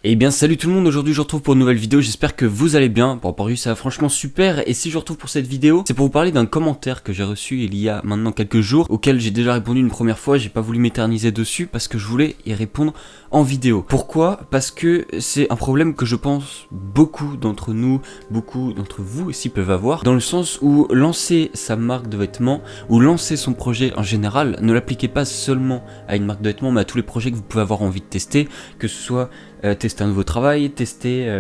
Eh bien salut tout le monde, aujourd'hui je vous retrouve pour une nouvelle vidéo, j'espère que vous allez bien. Bon, pour lui ça va franchement super, et si je vous retrouve pour cette vidéo, c'est pour vous parler d'un commentaire que j'ai reçu il y a maintenant quelques jours, auquel j'ai déjà répondu une première fois. J'ai pas voulu m'éterniser dessus parce que je voulais y répondre en vidéo. Pourquoi? Parce que c'est un problème que je pense beaucoup d'entre nous, beaucoup d'entre vous aussi peuvent avoir, dans le sens où lancer sa marque de vêtements, ou lancer son projet en général, ne l'appliquez pas seulement à une marque de vêtements, mais à tous les projets que vous pouvez avoir envie de tester, que ce soit tester un nouveau travail, tester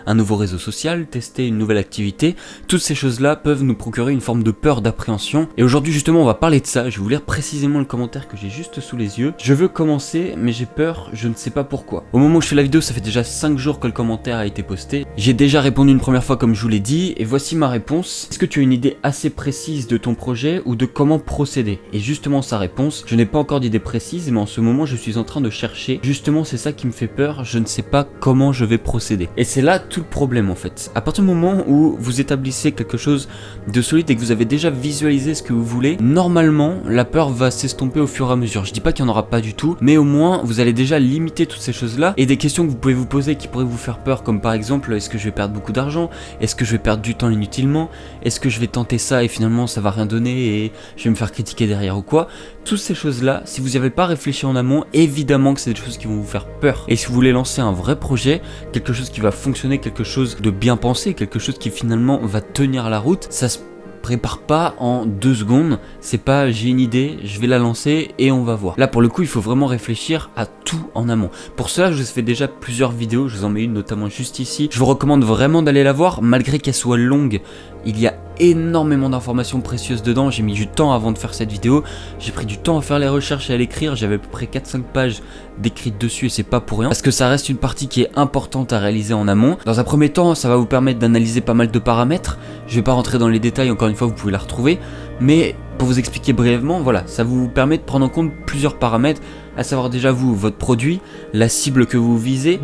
un nouveau réseau social, tester une nouvelle activité. Toutes ces choses-là peuvent nous procurer une forme de peur, d'appréhension. Et aujourd'hui justement on va parler de ça. Je vais vous lire précisément le commentaire que j'ai juste sous les yeux. Je veux commencer mais j'ai peur, je ne sais pas pourquoi. Au moment où je fais la vidéo, ça fait déjà 5 jours que le commentaire a été posté. J'ai déjà répondu une première fois comme je vous l'ai dit, et voici ma réponse. Est-ce que tu as une idée assez précise de ton projet ou de comment procéder? Et justement sa réponse, je n'ai pas encore d'idée précise, mais en ce moment je suis en train de chercher. Justement c'est ça qui me fait peur, je ne sais pas comment je vais procéder. Et c'est là tout le problème en fait. À partir du moment où vous établissez quelque chose de solide et que vous avez déjà visualisé ce que vous voulez, normalement la peur va s'estomper au fur et à mesure. Je dis pas qu'il n'y en aura pas du tout, mais au moins vous allez déjà limiter toutes ces choses là, et des questions que vous pouvez vous poser qui pourraient vous faire peur, comme par exemple, est-ce que je vais perdre beaucoup d'argent? Est-ce que je vais perdre du temps inutilement? Est-ce que je vais tenter ça et finalement ça va rien donner et je vais me faire critiquer derrière ou quoi? Toutes ces choses là, si vous n'y avez pas réfléchi en amont, évidemment que c'est des choses qui vont vous faire peur. Et si vous voulez lancer un vrai projet, quelque chose qui va fonctionner, quelque chose de bien pensé, quelque chose qui finalement va tenir la route, ça se prépare pas en 2 secondes, c'est pas j'ai une idée, je vais la lancer et on va voir. Là pour le coup il faut vraiment réfléchir à tout en amont. Pour cela je vous ai fait déjà plusieurs vidéos, je vous en mets une notamment juste ici. Je vous recommande vraiment d'aller la voir, malgré qu'elle soit longue, il y a énormément d'informations précieuses dedans. J'ai mis du temps avant de faire cette vidéo, j'ai pris du temps à faire les recherches et à l'écrire, j'avais à peu près 4-5 pages d'écrites dessus et c'est pas pour rien, parce que ça reste une partie qui est importante à réaliser en amont. Dans un premier temps ça va vous permettre d'analyser pas mal de paramètres, je vais pas rentrer dans les détails, encore une fois vous pouvez la retrouver, mais pour vous expliquer brièvement, voilà, ça vous permet de prendre en compte plusieurs paramètres, à savoir déjà vous, votre produit, la cible que vous visez,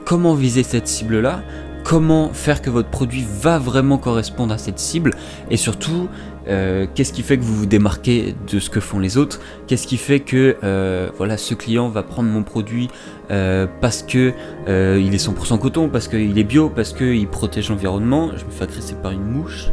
comment viser cette cible là, comment faire que votre produit va vraiment correspondre à cette cible, et surtout qu'est-ce qui fait que vous vous démarquez de ce que font les autres, qu'est-ce qui fait que voilà, ce client va prendre mon produit parce que il est 100% coton, parce qu'il est bio, parce qu'il protège l'environnement. Je me fais agresser par une mouche.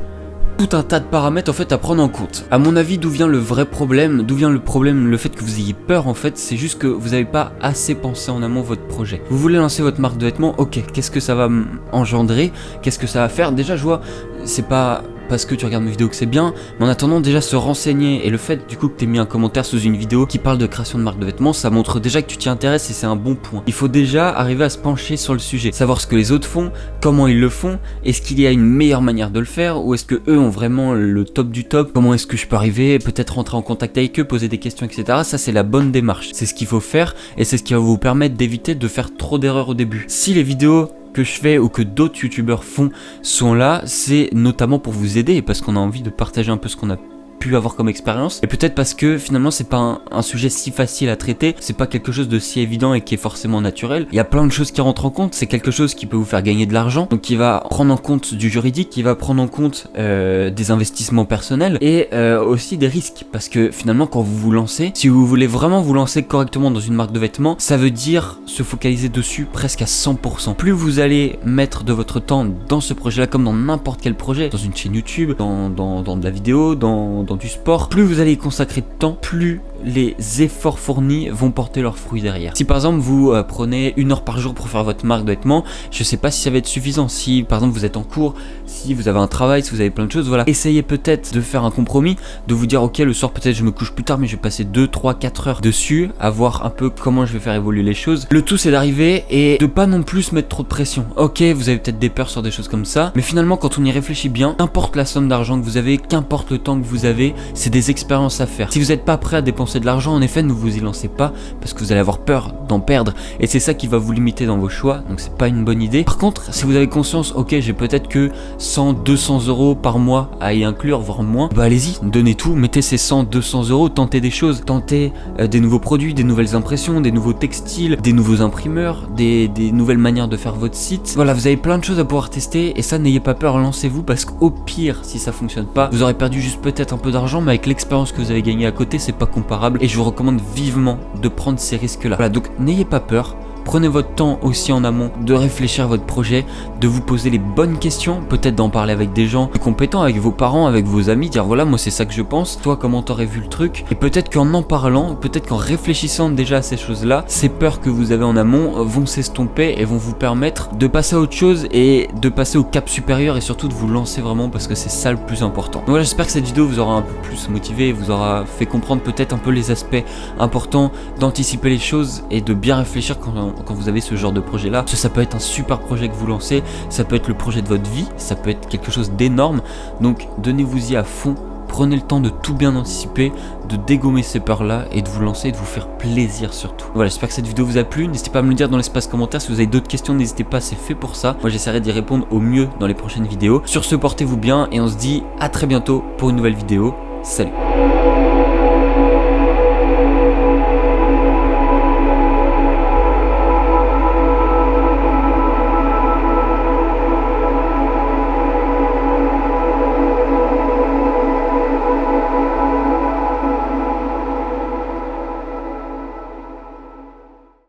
Tout un tas de paramètres en fait à prendre en compte. À mon avis, d'où vient le vrai problème, d'où vient le problème, le fait que vous ayez peur en fait, c'est juste que vous n'avez pas assez pensé en amont votre projet. Vous voulez lancer votre marque de vêtements, ok, qu'est-ce que ça va engendrer, qu'est-ce que ça va faire? Déjà je vois, c'est pas parce que tu regardes mes vidéos que c'est bien, mais en attendant déjà se renseigner, et le fait du coup que tu aies mis un commentaire sous une vidéo qui parle de création de marque de vêtements, ça montre déjà que tu t'y intéresses et c'est un bon point. Il faut déjà arriver à se pencher sur le sujet, savoir ce que les autres font, comment ils le font, est-ce qu'il y a une meilleure manière de le faire, ou est-ce que eux ont vraiment le top du top, comment est-ce que je peux arriver, peut-être rentrer en contact avec eux, poser des questions, etc. Ça c'est la bonne démarche, c'est ce qu'il faut faire, et c'est ce qui va vous permettre d'éviter de faire trop d'erreurs au début. Si les vidéos que je fais ou que d'autres youtubeurs font sont là, c'est notamment pour vous aider, parce qu'on a envie de partager un peu ce qu'on a pu avoir comme expérience, et peut-être parce que finalement c'est pas un sujet si facile à traiter, c'est pas quelque chose de si évident et qui est forcément naturel. Il y a plein de choses qui rentrent en compte, c'est quelque chose qui peut vous faire gagner de l'argent, donc qui va prendre en compte du juridique, qui va prendre en compte des investissements personnels et aussi des risques, parce que finalement quand vous vous lancez, si vous voulez vraiment vous lancer correctement dans une marque de vêtements, ça veut dire se focaliser dessus presque à 100%. Plus vous allez mettre de votre temps dans ce projet là, comme dans n'importe quel projet, dans une chaîne YouTube, dans de la vidéo, dans du sport, plus vous allez y consacrer de temps, plus les efforts fournis vont porter leurs fruits derrière. Si par exemple vous prenez 1 heure par jour pour faire votre marque de vêtements, je sais pas si ça va être suffisant. Si par exemple vous êtes en cours, si vous avez un travail, si vous avez plein de choses, voilà, essayez peut-être de faire un compromis, de vous dire ok, le soir peut-être je me couche plus tard, mais je vais passer 2, 3, 4 heures dessus, à voir un peu comment je vais faire évoluer les choses. Le tout c'est d'arriver et de pas non plus mettre trop de pression. Ok, vous avez peut-être des peurs sur des choses comme ça, mais finalement quand on y réfléchit bien, qu'importe la somme d'argent que vous avez, qu'importe le temps que vous avez, c'est des expériences à faire. Si vous n'êtes pas prêt à dépenser de l'argent, en effet ne vous y lancez pas, parce que vous allez avoir peur d'en perdre, et c'est ça qui va vous limiter dans vos choix, donc c'est pas une bonne idée. Par contre, si vous avez conscience, ok, j'ai peut-être que 100, 200 euros par mois à y inclure, voire moins, bah allez-y, donnez tout, mettez ces 100, 200 euros, tentez des choses, tentez des nouveaux produits, des nouvelles impressions, des nouveaux textiles, des nouveaux imprimeurs, des nouvelles manières de faire votre site. Voilà, vous avez plein de choses à pouvoir tester, et ça, n'ayez pas peur, lancez-vous, parce qu'au pire, si ça fonctionne pas, vous aurez perdu juste peut-être un peu d'argent, mais avec l'expérience que vous avez gagnée à côté, c'est pas comparable, et je vous recommande vivement de prendre ces risques là. Voilà, donc n'ayez pas peur, Prenez votre temps aussi en amont de réfléchir à votre projet, de vous poser les bonnes questions, peut-être d'en parler avec des gens compétents, avec vos parents, avec vos amis, dire voilà moi c'est ça que je pense, toi comment t'aurais vu le truc. Et peut-être qu'en parlant, peut-être qu'en réfléchissant déjà à ces choses-là, ces peurs que vous avez en amont vont s'estomper et vont vous permettre de passer à autre chose et de passer au cap supérieur et surtout de vous lancer vraiment parce que c'est ça le plus important. Donc voilà, j'espère que cette vidéo vous aura un peu plus motivé, vous aura fait comprendre peut-être un peu les aspects importants, d'anticiper les choses et de bien réfléchir quand vous avez ce genre de projet là. Ça peut être un super projet que vous lancez, ça peut être le projet de votre vie, ça peut être quelque chose d'énorme, donc donnez-vous-y à fond. Prenez le temps de tout bien anticiper, de dégommer ces peurs là et de vous lancer et de vous faire plaisir surtout. Voilà, j'espère que cette vidéo vous a plu. N'hésitez pas à me le dire dans l'espace commentaire. Si vous avez d'autres questions, n'hésitez pas, c'est fait pour ça. Moi j'essaierai d'y répondre au mieux dans les prochaines vidéos. Sur ce, portez-vous bien et on se dit à très bientôt pour une nouvelle vidéo. Salut!